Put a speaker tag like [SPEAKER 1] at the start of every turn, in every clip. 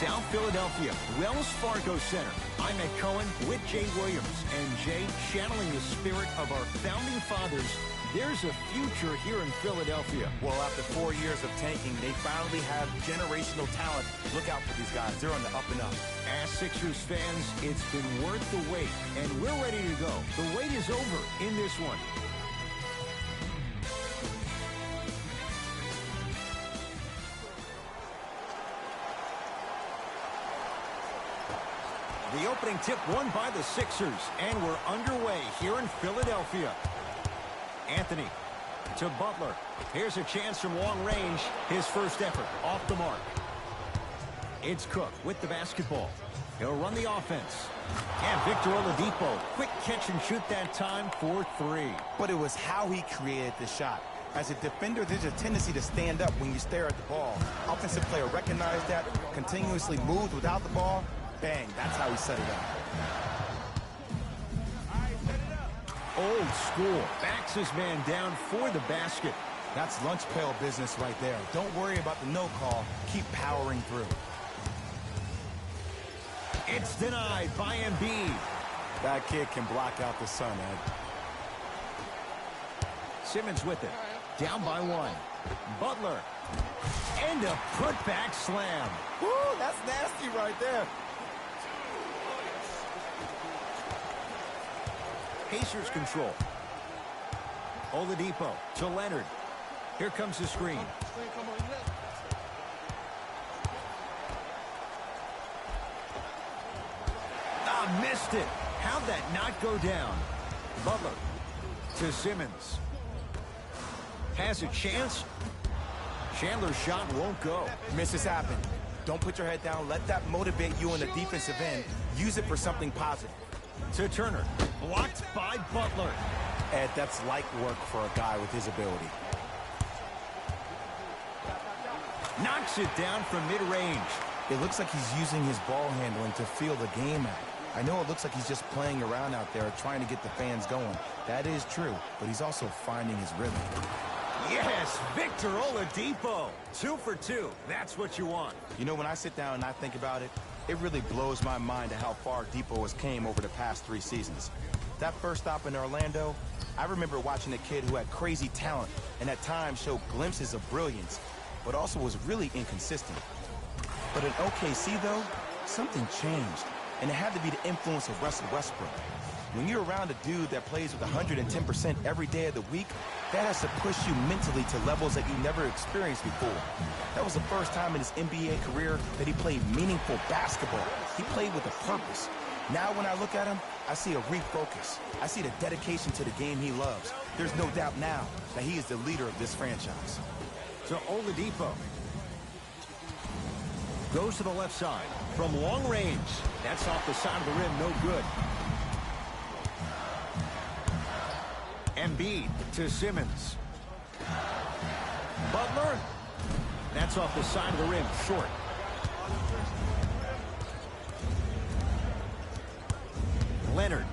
[SPEAKER 1] South Philadelphia, Wells Fargo Center. I'm Ed Cohen with Jay Williams. And Jay, channeling the spirit of our founding fathers, there's a future here in Philadelphia.
[SPEAKER 2] Well, after 4 years of tanking, they finally have generational talent. Look out for these guys. They're on the up and up.
[SPEAKER 1] As Sixers fans, it's been worth the wait, and we're ready to go. The wait is over in this one. The opening tip won by the Sixers, and we're underway here in Philadelphia. Anthony to Butler. Here's a chance from long range. His first effort off the mark. It's Cook with the basketball. He'll run the offense. And Victor Oladipo, quick catch and shoot that time for three.
[SPEAKER 2] But it was how he created the shot. As a defender, there's a tendency to stand up when you stare at the ball. Offensive player recognized that, continuously moved without the ball. Bang, that's how he set it up.
[SPEAKER 1] Old school. Backs his man down for the basket.
[SPEAKER 2] That's lunch pail business right there. Don't worry about the no call. Keep powering through.
[SPEAKER 1] It's denied by Embiid.
[SPEAKER 2] That kid can block out the sun, Ed.
[SPEAKER 1] Simmons with it. Down by one. Butler. And a putback slam.
[SPEAKER 2] Woo, that's nasty right there.
[SPEAKER 1] Pacers control. Oladipo to Leonard. Here comes the screen. Missed it. How'd that not go down? Butler to Simmons. Has a chance. Chandler's shot won't go.
[SPEAKER 2] Misses happen. Don't put your head down. Let that motivate you on the defensive end. Use it for something positive.
[SPEAKER 1] To Turner. Blocked by Butler.
[SPEAKER 2] Ed, that's light work for a guy with his ability.
[SPEAKER 1] Knocks it down from mid-range.
[SPEAKER 2] It looks like he's using his ball handling to feel the game out. I know it looks like he's just playing around out there trying to get the fans going. That is true, but he's also finding his rhythm.
[SPEAKER 1] Yes, Victor Oladipo. 2 for 2. That's what you want.
[SPEAKER 2] You know, when I sit down and I think about it, it really blows my mind to how far Depot has came over the past 3 seasons. That first stop in Orlando, I remember watching a kid who had crazy talent and at times showed glimpses of brilliance, but also was really inconsistent. But in OKC, though, something changed, and it had to be the influence of Russell Westbrook. When you're around a dude that plays with 110% every day of the week, that has to push you mentally to levels that you never experienced before. That was the first time in his NBA career that he played meaningful basketball. He played with a purpose. Now when I look at him, I see a refocus. I see the dedication to the game he loves. There's no doubt now that he is the leader of this franchise.
[SPEAKER 1] To Oladipo. Goes to the left side. From long range. That's off the side of the rim. No good. Embiid to Simmons. Butler. That's off the side of the rim. Short. Leonard.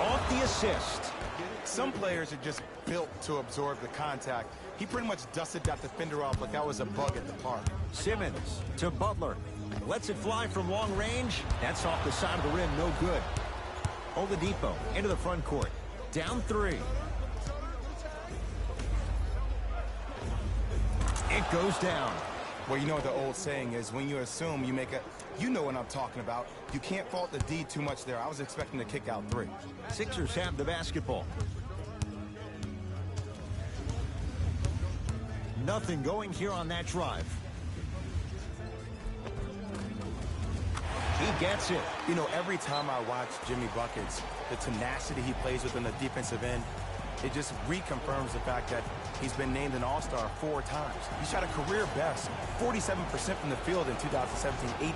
[SPEAKER 1] Off the assist.
[SPEAKER 2] Some players are just built to absorb the contact. He pretty much dusted that defender off like that was a bug at the park.
[SPEAKER 1] Simmons to Butler. Lets it fly from long range. That's off the side of the rim. No good. Oladipo into the front court. Down 3. It goes down.
[SPEAKER 2] Well, you know what the old saying is, when you assume you make a... You know what I'm talking about. You can't fault the D too much there. I was expecting to kick out 3.
[SPEAKER 1] Sixers have the basketball. Nothing going here on that drive. He gets it.
[SPEAKER 2] You know, every time I watch Jimmy Buckets, the tenacity he plays with on the defensive end, it just reconfirms the fact that he's been named an All-Star 4 times. He shot a career best, 47% from the field in 2017-18.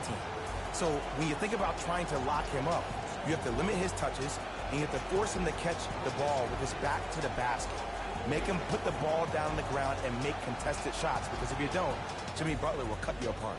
[SPEAKER 2] So when you think about trying to lock him up, you have to limit his touches, and you have to force him to catch the ball with his back to the basket. Make him put the ball down on the ground and make contested shots, because if you don't, Jimmy Butler will cut you apart.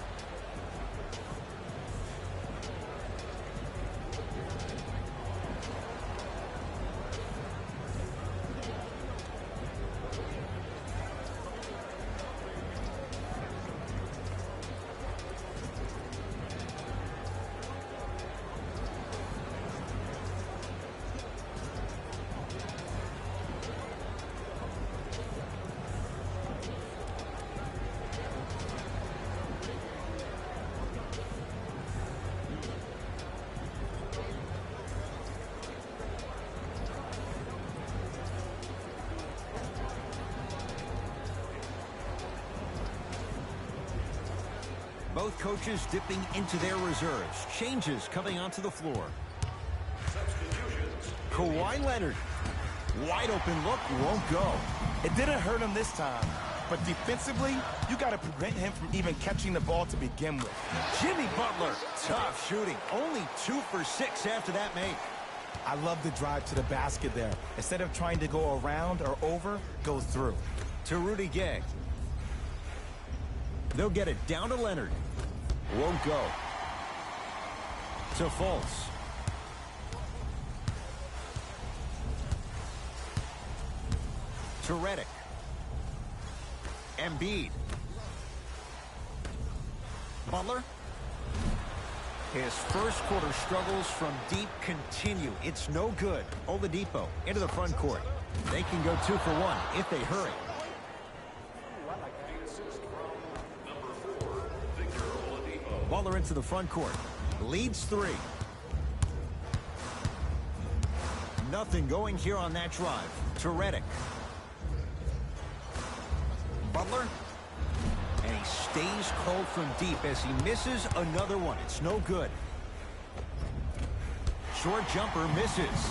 [SPEAKER 1] Both coaches dipping into their reserves. Changes coming onto the floor. Kawhi Leonard. Wide open look, won't go.
[SPEAKER 2] It didn't hurt him this time, but defensively, you got to prevent him from even catching the ball to begin with.
[SPEAKER 1] Jimmy Butler, tough shooting. Only 2 for 6 after that make.
[SPEAKER 2] I love the drive to the basket there. Instead of trying to go around or over, go through.
[SPEAKER 1] To Rudy Gay. They'll get it down to Leonard. Won't go. To Fultz. To Redick. Embiid. Butler. His first quarter struggles from deep continue. It's no good. Oladipo into the front court. They can go 2 for 1 if they hurry. Butler into the front court. Leads 3. Nothing going here on that drive. To Redick. Butler. And he stays cold from deep as he misses another one. It's no good. Short jumper misses.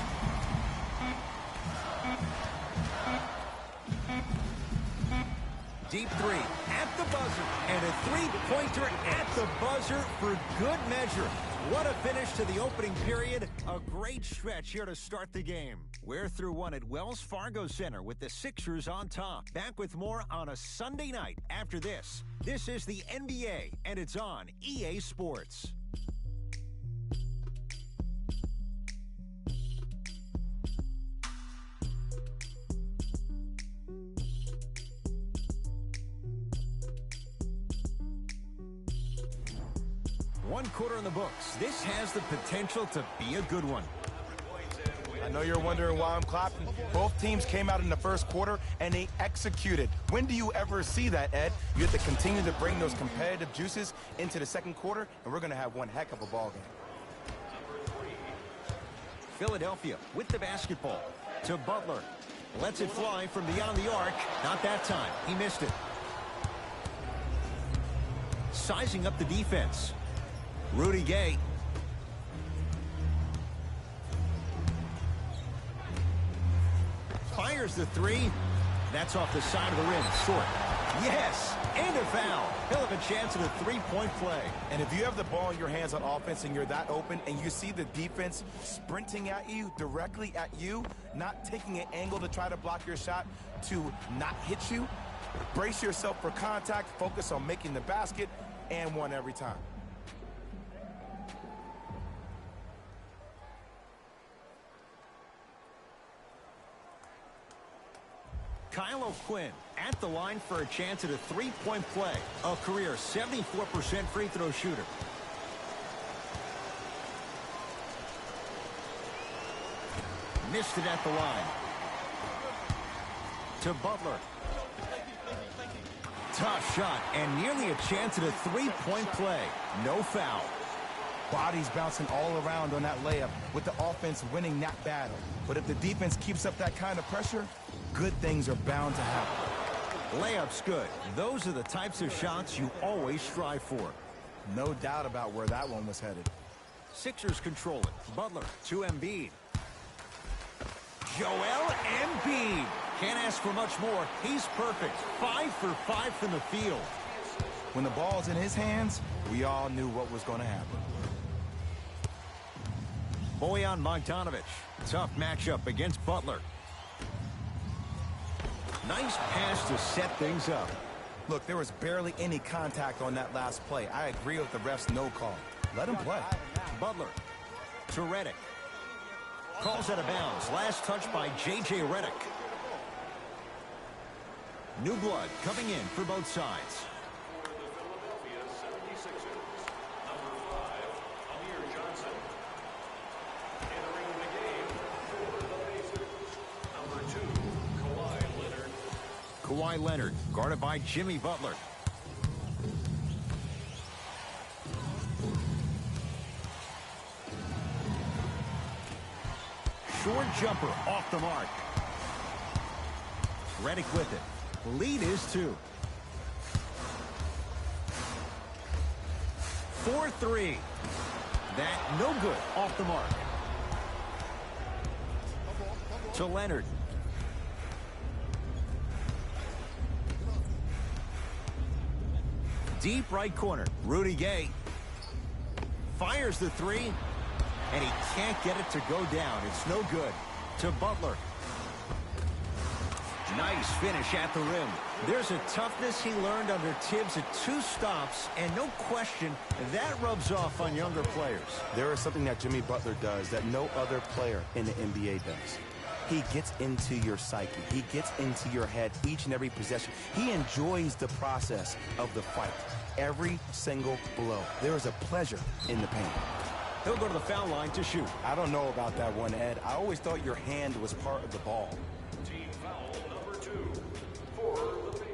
[SPEAKER 1] Deep 3 at the buzzer. And a three-pointer at the buzzer for good measure. What a finish to the opening period. A great stretch here to start the game. We're through 1 at Wells Fargo Center with the Sixers on top. Back with more on a Sunday night after this. This is the NBA, and it's on EA Sports. One quarter in the books. This has the potential to be a good one.
[SPEAKER 2] I know you're wondering why I'm clapping. Both teams came out in the first quarter, and they executed. When do you ever see that, Ed? You have to continue to bring those competitive juices into the second quarter, and we're going to have one heck of a ball game.
[SPEAKER 1] Philadelphia with the basketball. To Butler. Lets it fly from beyond the arc. Not that time. He missed it. Sizing up the defense. Rudy Gay. Fires the 3. That's off the side of the rim. Short. Yes! And a foul. He'll have a chance at a three-point play.
[SPEAKER 2] And if you have the ball in your hands on offense and you're that open and you see the defense sprinting at you, directly at you, not taking an angle to try to block your shot to not hit you, brace yourself for contact, focus on making the basket, and one every time.
[SPEAKER 1] Kyle O'Quinn at the line for a chance at a three-point play. A career 74% free throw shooter. Missed it at the line. To Butler. Tough shot and nearly a chance at a three-point play. No foul.
[SPEAKER 2] Bodies bouncing all around on that layup with the offense winning that battle. But if the defense keeps up that kind of pressure, good things are bound to happen.
[SPEAKER 1] Layup's good. Those are the types of shots you always strive for.
[SPEAKER 2] No doubt about where that one was headed.
[SPEAKER 1] Sixers control it. Butler to Embiid. Joel Embiid. Can't ask for much more. He's perfect. 5 for 5 from the field.
[SPEAKER 2] When the ball's in his hands, we all knew what was going to happen.
[SPEAKER 1] Bojan Bogdanovic. Tough matchup against Butler. Nice pass to set things up.
[SPEAKER 2] Look, there was barely any contact on that last play. I agree with the ref's no call. Let him play.
[SPEAKER 1] Butler to Redick. Calls out of bounds. Last touch by J.J. Redick. New blood coming in for both sides. Kawhi Leonard, guarded by Jimmy Butler. Short jumper off the mark. Redick with it. Lead is 2. for three. That no good, off the mark. To Leonard. Deep right corner, Rudy Gay. Fires the three, and he can't get it to go down. It's no good. To Butler. Nice finish at the rim. There's a toughness he learned under Tibbs at 2 stops, and no question, that rubs off on younger players.
[SPEAKER 2] There is something that Jimmy Butler does that no other player in the NBA does. He gets into your psyche. He gets into your head each and every possession. He enjoys the process of the fight. Every single blow. There is a pleasure in the pain.
[SPEAKER 1] He'll go to the foul line to shoot.
[SPEAKER 2] I don't know about that one, Ed. I always thought your hand was part of the ball.
[SPEAKER 3] Team foul number 2 for the Pacers.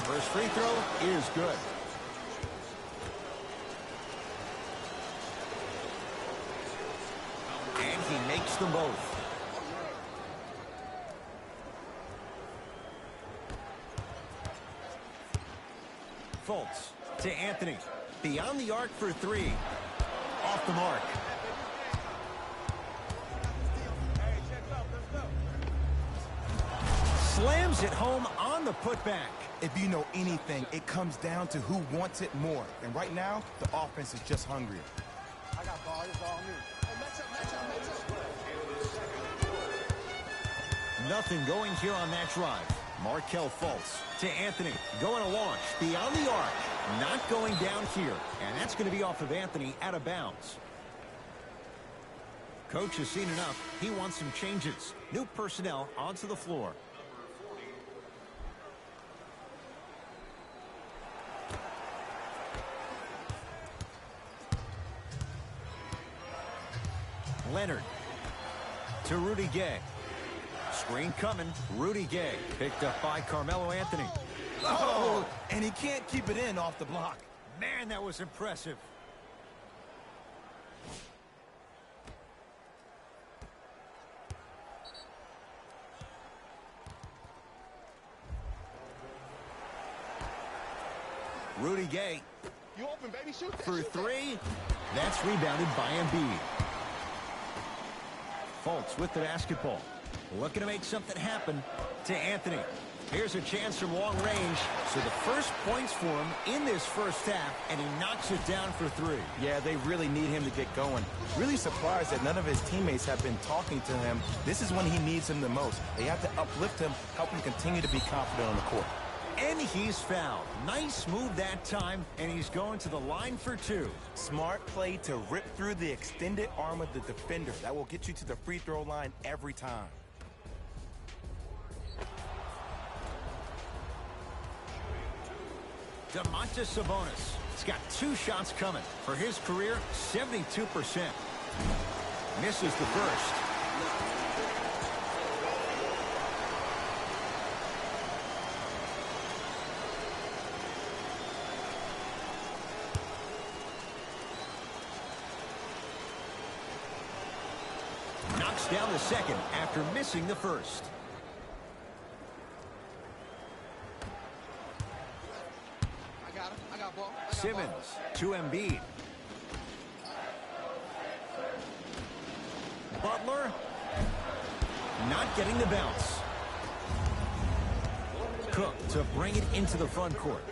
[SPEAKER 1] First free throw is good. And he makes them both. Fultz to Anthony. Beyond the arc for three. Off the mark. Slams it home on the putback.
[SPEAKER 2] If you know anything, it comes down to who wants it more. And right now, the offense is just hungrier.
[SPEAKER 4] I got ball. It's all me. Hey, match up.
[SPEAKER 1] Nothing going here on that drive. Markelle Fultz to Anthony. Going to launch beyond the arc. Not going down here. And that's going to be off of Anthony out of bounds. Coach has seen enough. He wants some changes. New personnel onto the floor. Leonard to Rudy Gay. Screen coming. Rudy Gay picked up by Carmelo Anthony.
[SPEAKER 2] Oh, and he can't keep it in off the block.
[SPEAKER 1] Man, that was impressive. Rudy Gay
[SPEAKER 4] You open, baby. Shoot that.
[SPEAKER 1] for
[SPEAKER 4] shoot that.
[SPEAKER 1] three. That's rebounded by Embiid. Fultz with the basketball. Looking to make something happen to Anthony. Here's a chance from long range. So the first points for him in this first half, and he knocks it down for three.
[SPEAKER 2] Yeah, they really need him to get going. Really surprised that none of his teammates have been talking to him. This is when he needs him the most. They have to uplift him, help him continue to be confident on the court.
[SPEAKER 1] And he's fouled. Nice move that time, and he's going to the line for two.
[SPEAKER 2] Smart play to rip through the extended arm of the defender. That will get you to the free throw line every time.
[SPEAKER 1] Domantas Sabonis. He's got 2 shots coming. For his career, 72%. Misses the first. Knocks down the second after missing the first.
[SPEAKER 4] I got him. I got ball. I got
[SPEAKER 1] Simmons
[SPEAKER 4] ball.
[SPEAKER 1] to Embiid. Butler not getting the bounce. Cook to bring it into the front court.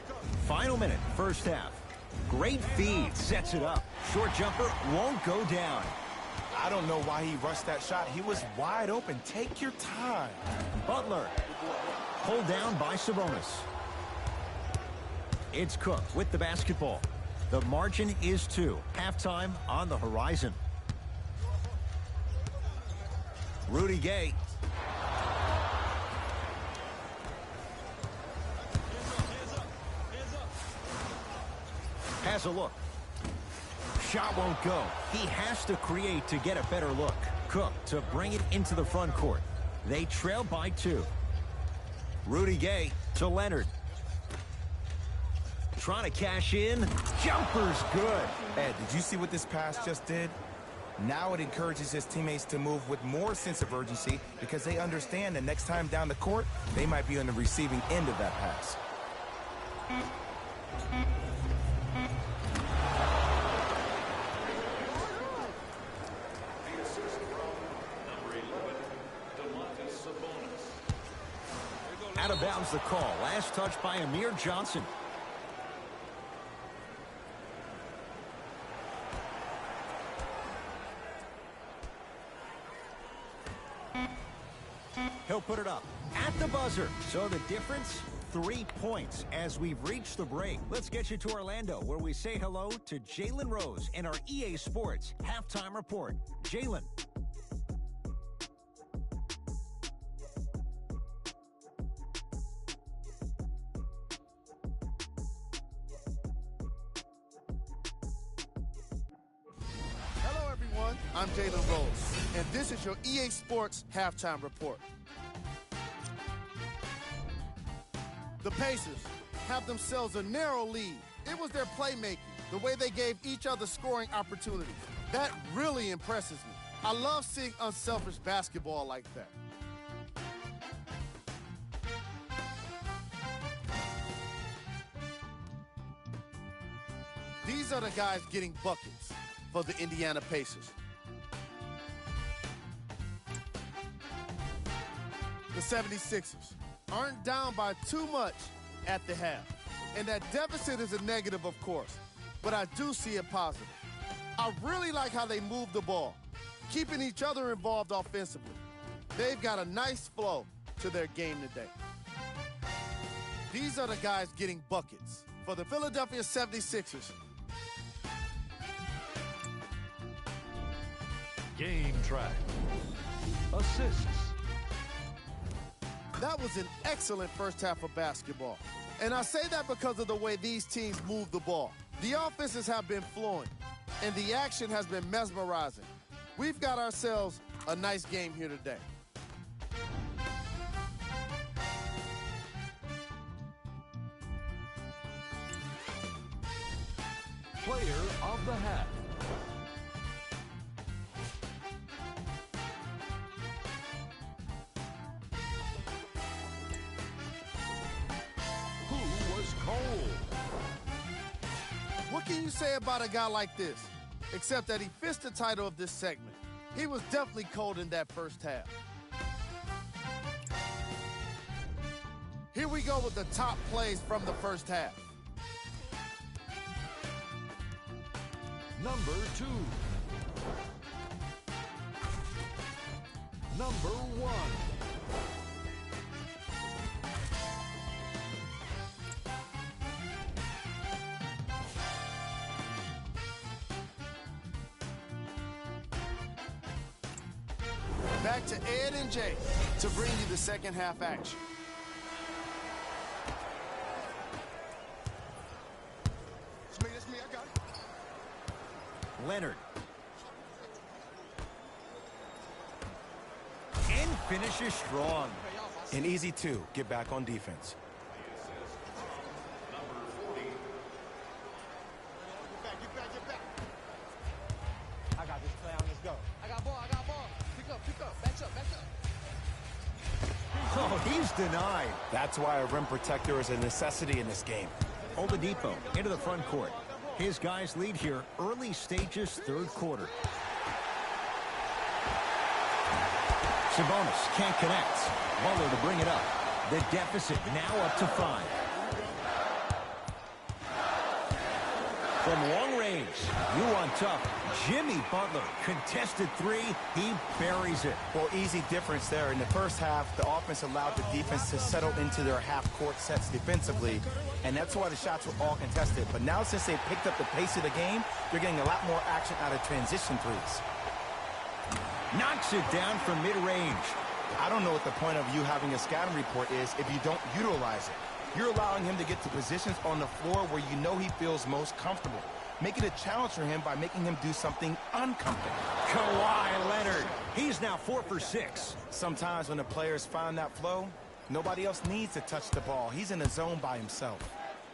[SPEAKER 1] Final minute, first half. Great feed, sets it up. Short jumper won't go down.
[SPEAKER 2] I don't know why he rushed that shot. He was wide open. Take your time.
[SPEAKER 1] Butler pulled down by Sabonis. It's Cook with the basketball. The margin is 2. Halftime on the horizon. Rudy Gay. Has a look. Shot won't go. He has to create to get a better look. Cook to bring it into the front court. They trail by 2. Rudy Gay to Leonard. Trying to cash in. Jumper's good.
[SPEAKER 2] Ed, did you see what this pass just did? Now it encourages his teammates to move with more sense of urgency because they understand that next time down the court, they might be on the receiving end of that pass.
[SPEAKER 3] The assist from number 11, Domantas Sabonis.
[SPEAKER 1] Out of bounds the call. Last touch by Amir Johnson. He'll put it up at the buzzer. So the difference, 3 points as we've reached the break. Let's get you to Orlando, where we say hello to Jalen Rose in our EA Sports Halftime Report. Jalen.
[SPEAKER 4] Hello, everyone. I'm Jalen Rose, and this is your EA Sports Halftime Report. The Pacers have themselves a narrow lead. It was their playmaking, the way they gave each other scoring opportunities. That really impresses me. I love seeing unselfish basketball like that. These are the guys getting buckets for the Indiana Pacers. The 76ers aren't down by too much at the half. And that deficit is a negative, of course, but I do see it positive. I really like how they move the ball, keeping each other involved offensively. They've got a nice flow to their game today. These are the guys getting buckets for the Philadelphia 76ers.
[SPEAKER 5] Game track. Assists.
[SPEAKER 4] That was an excellent first half of basketball. And I say that because of the way these teams move the ball. The offenses have been flowing, and the action has been mesmerizing. We've got ourselves a nice game here today.
[SPEAKER 5] Player of the half. Who was cold?
[SPEAKER 4] What can you say about a guy like this? Except that he fits the title of this segment. He was definitely cold in that first half. Here we go with the top plays from the first half.
[SPEAKER 5] Number 2. Number 1.
[SPEAKER 4] Back to Ed and Jay to bring you the second half action.
[SPEAKER 2] It's me, I got it.
[SPEAKER 1] Leonard. And finishes strong.
[SPEAKER 2] An easy 2, get back on defense.
[SPEAKER 4] Get back. I got this play on, let's go. I got ball. Pick up, back up.
[SPEAKER 1] Oh, he's denied.
[SPEAKER 2] That's why a rim protector is a necessity in this game.
[SPEAKER 1] Oladipo into the front court. His guys lead here early stages, third quarter. Sabonis can't connect. Butler to bring it up. The deficit now up to 5. From long range, you on top. Jimmy Butler, contested 3, he buries it.
[SPEAKER 2] Well, easy difference there. In the first half, the offense allowed the defense to settle into their half-court sets defensively, and that's why the shots were all contested. But now, since they picked up the pace of the game, they're getting a lot more action out of transition threes.
[SPEAKER 1] Knocks it down from mid-range.
[SPEAKER 2] I don't know what the point of you having a scouting report is if you don't utilize it. You're allowing him to get to positions on the floor where you know he feels most comfortable. Make it a challenge for him by making him do something uncomfortable.
[SPEAKER 1] Kawhi Leonard, he's now 4 for 6.
[SPEAKER 2] Sometimes when the players find that flow, nobody else needs to touch the ball. He's in the zone by himself.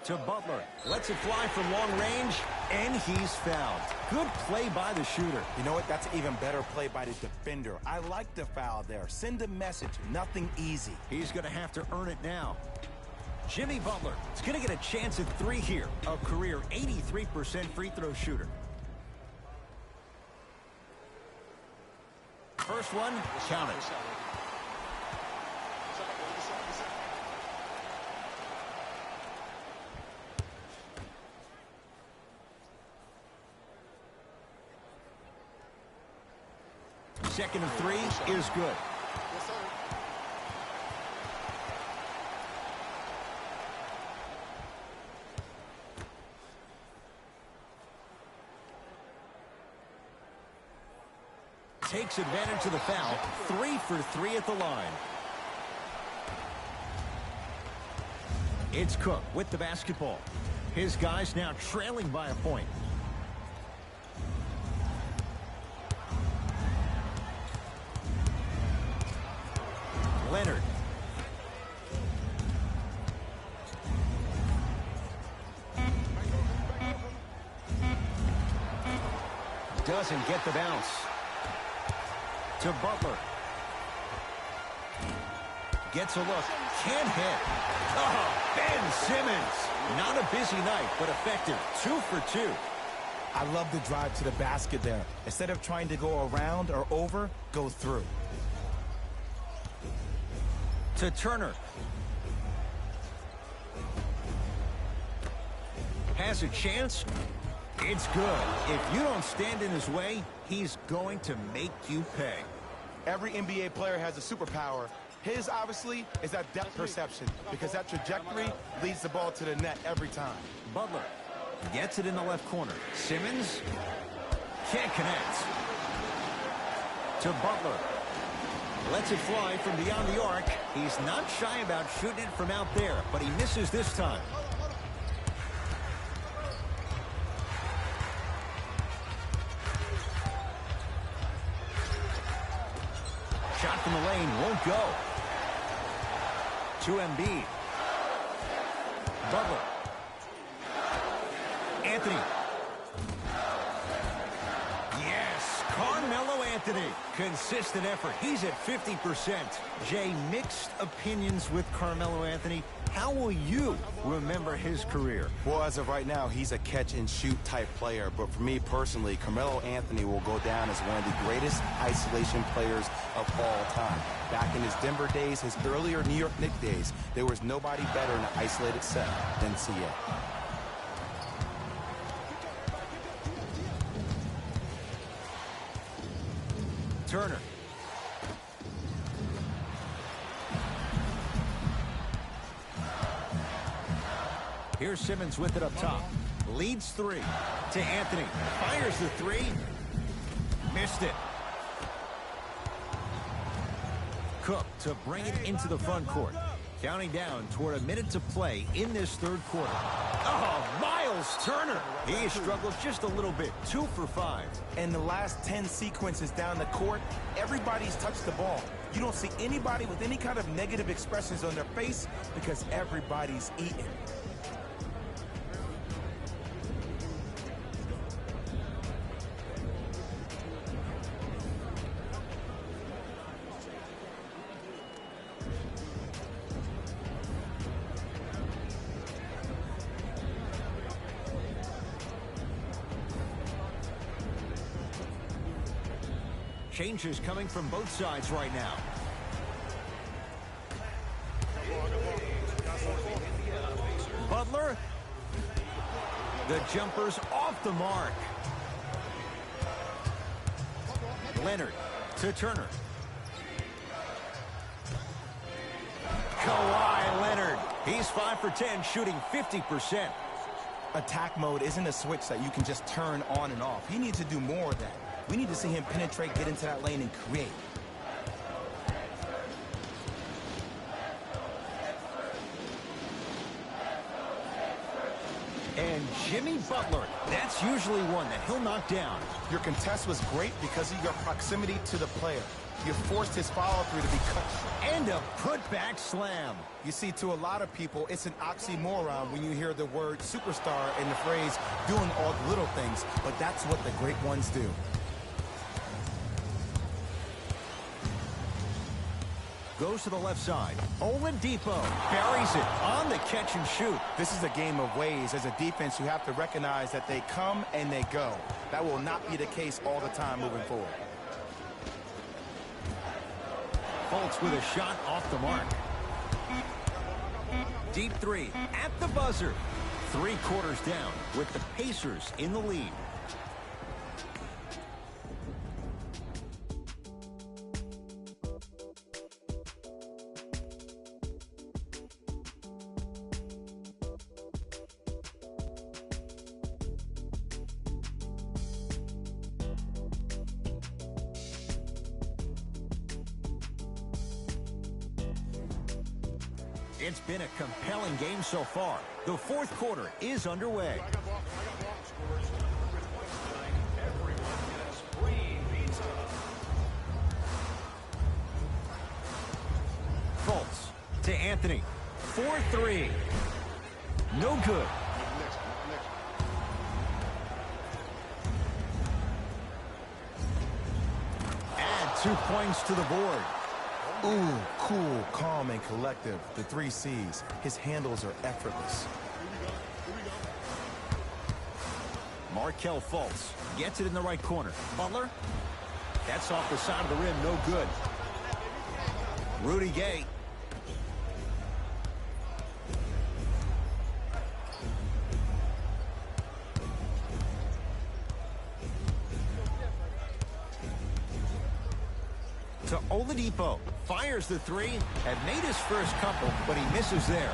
[SPEAKER 1] To Butler. Lets it fly from long range, and he's fouled. Good play by the shooter.
[SPEAKER 2] You know what? That's an even better play by the defender. I like the foul there. Send a message. Nothing easy.
[SPEAKER 1] He's going to have to earn it now. Jimmy Butler is going to get a chance at 3 here. A career 83% free throw shooter. First one, count it. Second and 3 is good. Takes advantage of the foul. 3 for 3 at the line. It's Cook with the basketball. His guys now trailing by a point. Leonard. Doesn't get the bounce. To Butler. Gets a look. Can't hit. Oh, Ben Simmons. Not a busy night, but effective. 2 for 2.
[SPEAKER 2] I love the drive to the basket there. Instead of trying to go around or over, go through.
[SPEAKER 1] To Turner. Has a chance. It's good. If you don't stand in his way, he's going to make you pay.
[SPEAKER 2] Every NBA player has a superpower. His, obviously, is that depth perception, because that trajectory leads the ball to the net every time.
[SPEAKER 1] Butler gets it in the left corner. Simmons can't connect. To Butler. Lets it fly from beyond the arc. He's not shy about shooting it from out there, but he misses this time. Shot from the lane won't go. To Embiid. Butler. Anthony. Yes, Carmelo Anthony. Consistent effort. He's at 50%. Jay, mixed opinions with Carmelo Anthony. How will you remember his career?
[SPEAKER 2] Well, as of right now, he's a catch-and-shoot type player. But for me personally, Carmelo Anthony will go down as one of the greatest isolation players of all time. Back in his Denver days, his earlier New York Knicks days, there was nobody better in an isolated set than CA.
[SPEAKER 1] Turner. Here's Simmons with it up top. Leads 3 to Anthony. Fires the 3. Missed it. Cook to bring it into the front court. Counting down toward a minute to play in this third quarter. Oh, Miles Turner. He struggles just a little bit. 2 for 5.
[SPEAKER 2] In the last 10 sequences down the court, everybody's touched the ball. You don't see anybody with any kind of negative expressions on their face because everybody's eating.
[SPEAKER 1] Changes coming from both sides right now. Butler. The jumper's off the mark. Leonard to Turner. Kawhi Leonard. He's 5 for 10, shooting 50%.
[SPEAKER 2] Attack mode isn't a switch that you can just turn on and off. He needs to do more of that. We need to see him penetrate, get into that lane, and create.
[SPEAKER 1] And Jimmy Butler, that's usually one that he'll knock down.
[SPEAKER 2] Your contest was great because of your proximity to the player. You forced his follow-through to be cut.
[SPEAKER 1] And a put-back slam.
[SPEAKER 2] You see, to a lot of people, it's an oxymoron when you hear the word superstar and the phrase doing all the little things, but that's what the great ones do.
[SPEAKER 1] Goes to the left side. Oladipo buries it on the catch and shoot.
[SPEAKER 2] This is a game of ways. As a defense, you have to recognize that they come and they go. That will not be the case all the time moving forward.
[SPEAKER 1] Fultz with a shot off the mark. Deep three at the buzzer. 3 quarters down with the Pacers in the lead. It's been a compelling game so far. The 4th quarter is underway. Fultz to Anthony. 4-3. No good. Add 2 points to the board.
[SPEAKER 2] Ooh, cool, calm, and collective. The 3 C's. His handles are effortless.
[SPEAKER 1] Markelle Fultz gets it in the right corner. Butler. That's off the side of the rim. No good. Rudy Gay. To Oladipo. Fires the 3. Had made his first couple, but he misses there.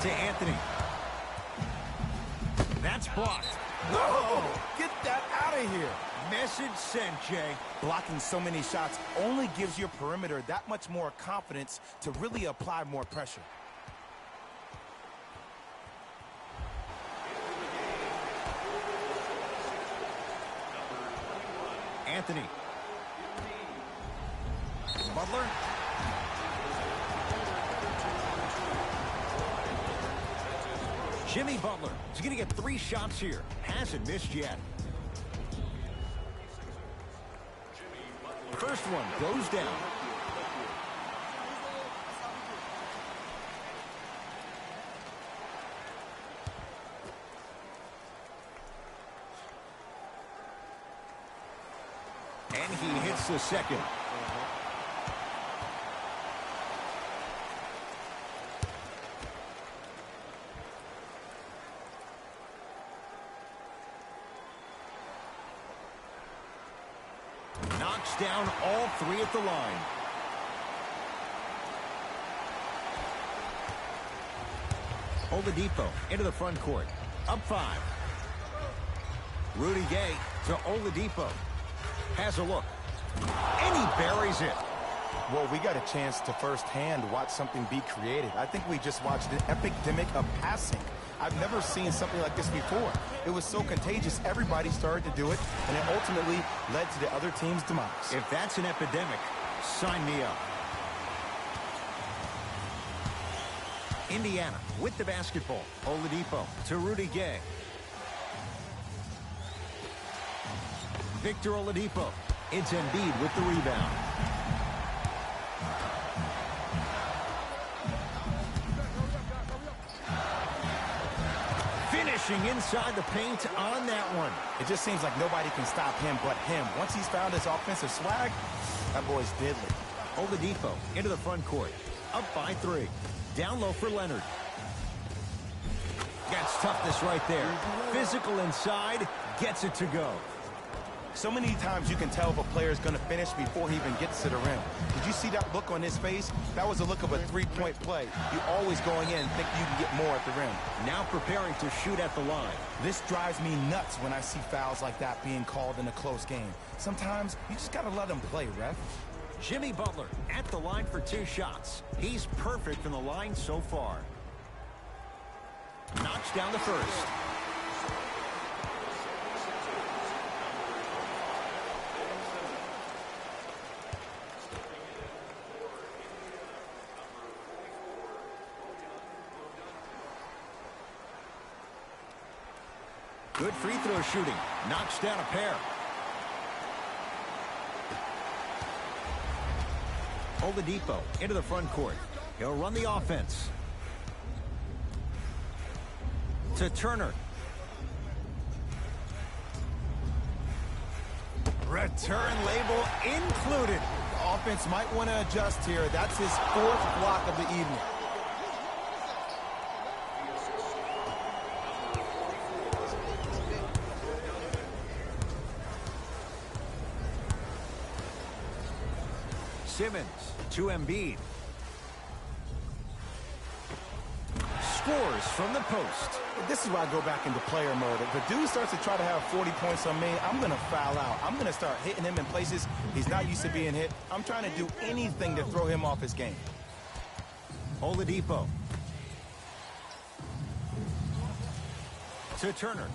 [SPEAKER 1] To Anthony. That's blocked.
[SPEAKER 2] Whoa! Get that out of here!
[SPEAKER 1] Message sent, Jay.
[SPEAKER 2] Blocking so many shots only gives your perimeter that much more confidence to really apply more pressure.
[SPEAKER 1] Anthony. Butler. Jimmy Butler is going to get 3 shots here. Hasn't missed yet. First one goes down. And he hits the second. Knocks down all 3 at the line. Oladipo into the front court. Up 5. Rudy Gay to Oladipo. Has a look. And he buries it.
[SPEAKER 2] Well, we got a chance to firsthand watch something be created. I think we just watched an epidemic of passing. I've never seen something like this before. It was so contagious, everybody started to do it, and it ultimately led to the other team's demise.
[SPEAKER 1] If that's an epidemic, sign me up. Indiana with the basketball. Oladipo to Rudy Gay. Victor Oladipo. It's Embiid with the rebound. Finishing inside the paint on that one.
[SPEAKER 2] It just seems like nobody can stop him but him. Once he's found his offensive swag, that boy's deadly.
[SPEAKER 1] Oladipo into the front court. Up by 3. Down low for Leonard. Gets toughness right there. Physical inside. Gets it to go.
[SPEAKER 2] So many times you can tell if a player is going to finish before he even gets to the rim. Did you see that look on his face? That was a look of a 3-point play. You always going in and think you can get more at the rim.
[SPEAKER 1] Now preparing to shoot at the line.
[SPEAKER 2] This drives me nuts when I see fouls like that being called in a close game. Sometimes you just got to let them play, ref.
[SPEAKER 1] Jimmy Butler at the line for 2 shots. He's perfect from the line so far. Knocks down the first. Good free throw shooting. Knocks down a pair. Oladipo into the front court. He'll run the offense. To Turner. Return label included.
[SPEAKER 2] The offense might want to adjust here. That's his 4th block of the evening.
[SPEAKER 1] Simmons to Embiid. Scores from the post.
[SPEAKER 2] This is why I go back into player mode. If a dude starts to try to have 40 points on me, I'm going to foul out. I'm going to start hitting him in places he's not used to being hit. I'm trying to do anything to throw him off his game.
[SPEAKER 1] Oladipo. To Turner.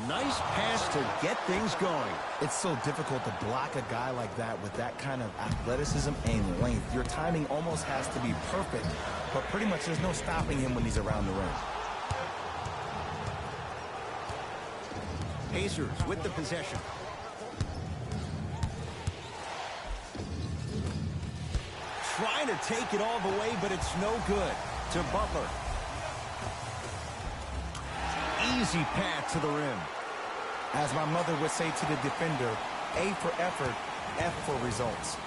[SPEAKER 1] Nice pass to get things going.
[SPEAKER 2] It's so difficult to block a guy like that with that kind of athleticism and length. Your timing almost has to be perfect, but pretty much there's no stopping him when he's around the rim.
[SPEAKER 1] Pacers with the possession. Trying to take it all the way, but it's no good. To Butler. Easy path to the rim.
[SPEAKER 2] As my mother would say to the defender, A for effort, F for results.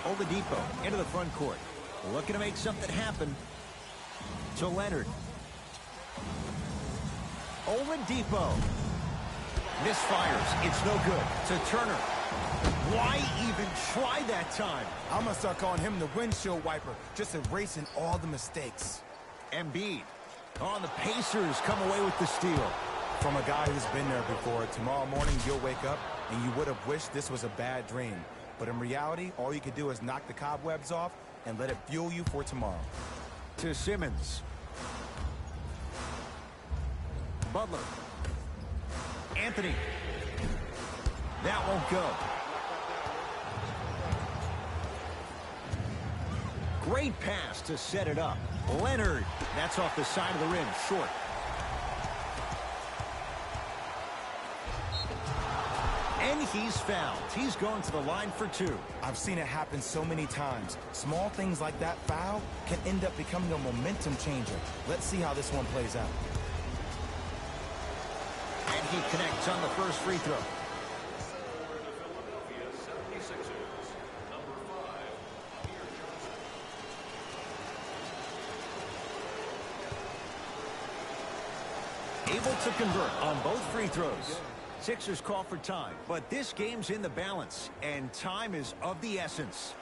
[SPEAKER 1] Oladipo into the front court. Looking to make something happen. To Leonard. Oladipo. Misfires. It's no good. To Turner. Why even try that time?
[SPEAKER 2] I'm going to start calling him the windshield wiper, just erasing all the mistakes.
[SPEAKER 1] Embiid. Oh, the Pacers come away with the steal.
[SPEAKER 2] From a guy who's been there before, tomorrow morning you'll wake up and you would have wished this was a bad dream. But in reality, all you can do is knock the cobwebs off and let it fuel you for tomorrow.
[SPEAKER 1] To Simmons. Butler. Anthony. That won't go. Great pass to set it up. Leonard. That's off the side of the rim. Short. And he's fouled. He's going to the line for 2.
[SPEAKER 2] I've seen it happen so many times. Small things like that foul can end up becoming a momentum changer. Let's see how this one plays out.
[SPEAKER 1] And he connects on the first free throw. Able to convert on both free throws. Sixers call for time, but this game's in the balance, and time is of the essence.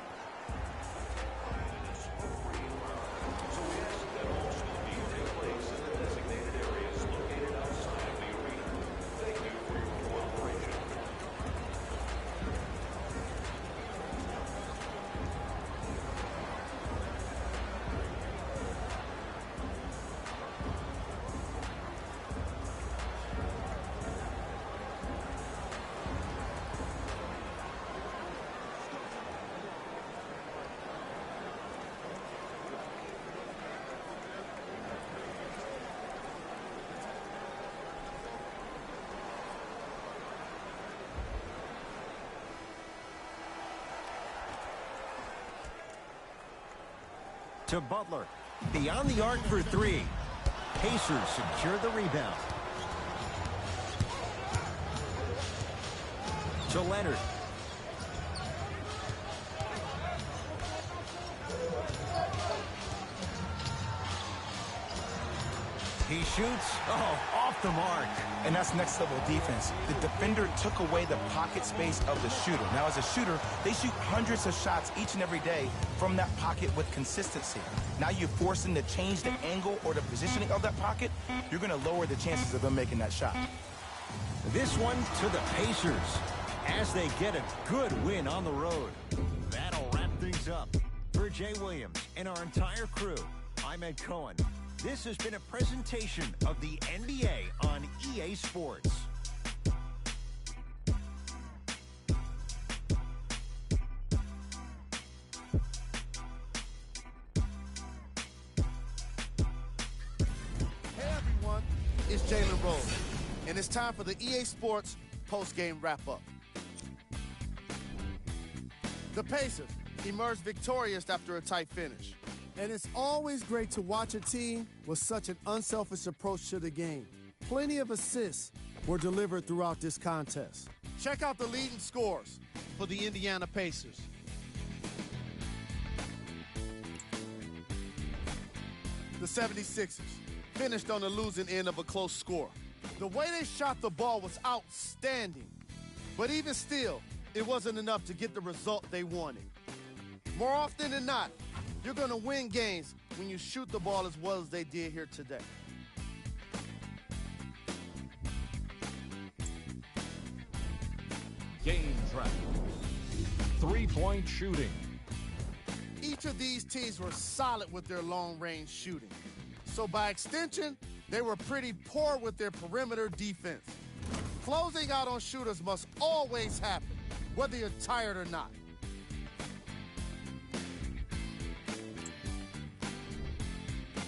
[SPEAKER 1] To Butler. Beyond the arc for 3. Pacers secure the rebound. To Leonard. He shoots. Oh, off the mark.
[SPEAKER 2] And that's next level defense. The defender took away the pocket space of the shooter. Now, as a shooter, they shoot hundreds of shots each and every day from that pocket with consistency. Now you force them to change the angle or the positioning of that pocket, you're going to lower the chances of them making that shot.
[SPEAKER 1] This one to the Pacers as they get a good win on the road. That'll wrap things up. For Jay Williams and our entire crew, I'm Ed Cohen. This has been a presentation of the NBA on EA Sports.
[SPEAKER 4] Hey everyone, it's Jalen Rose, and it's time for the EA Sports post-game wrap-up. The Pacers emerged victorious after a tight finish.
[SPEAKER 6] And it's always great to watch a team with such an unselfish approach to the game. Plenty of assists were delivered throughout this contest.
[SPEAKER 4] Check out the leading scores for the Indiana Pacers. The 76ers finished on the losing end of a close score. The way they shot the ball was outstanding, but even still, it wasn't enough to get the result they wanted. More often than not, you're going to win games when you shoot the ball as well as they did here today.
[SPEAKER 5] Game track. Three-point shooting.
[SPEAKER 4] Each of these teams were solid with their long-range shooting. So by extension, they were pretty poor with their perimeter defense. Closing out on shooters must always happen, whether you're tired or not.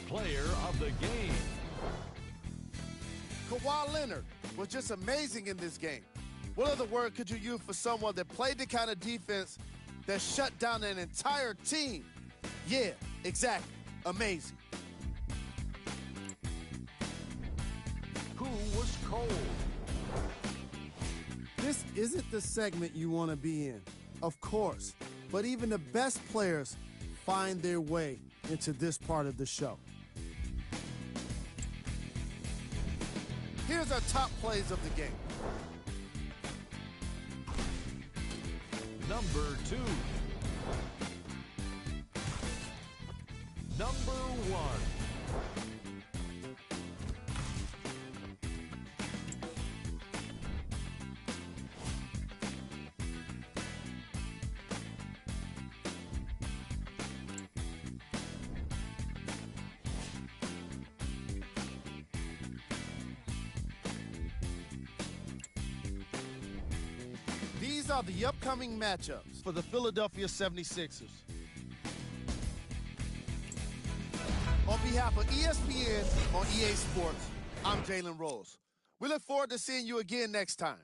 [SPEAKER 5] Player of the game.
[SPEAKER 4] Kawhi Leonard was just amazing in this game. What other word could you use for someone that played the kind of defense that shut down an entire team? Yeah, exactly. Amazing.
[SPEAKER 5] Who was cold?
[SPEAKER 6] This isn't the segment you want to be in, of course, but even the best players find their way into this part of the show.
[SPEAKER 4] Here's our top plays of the game.
[SPEAKER 5] Number 2. Number 1.
[SPEAKER 4] These are the upcoming matchups for the Philadelphia 76ers. On behalf of ESPN on EA Sports, I'm Jalen Rose. We look forward to seeing you again next time.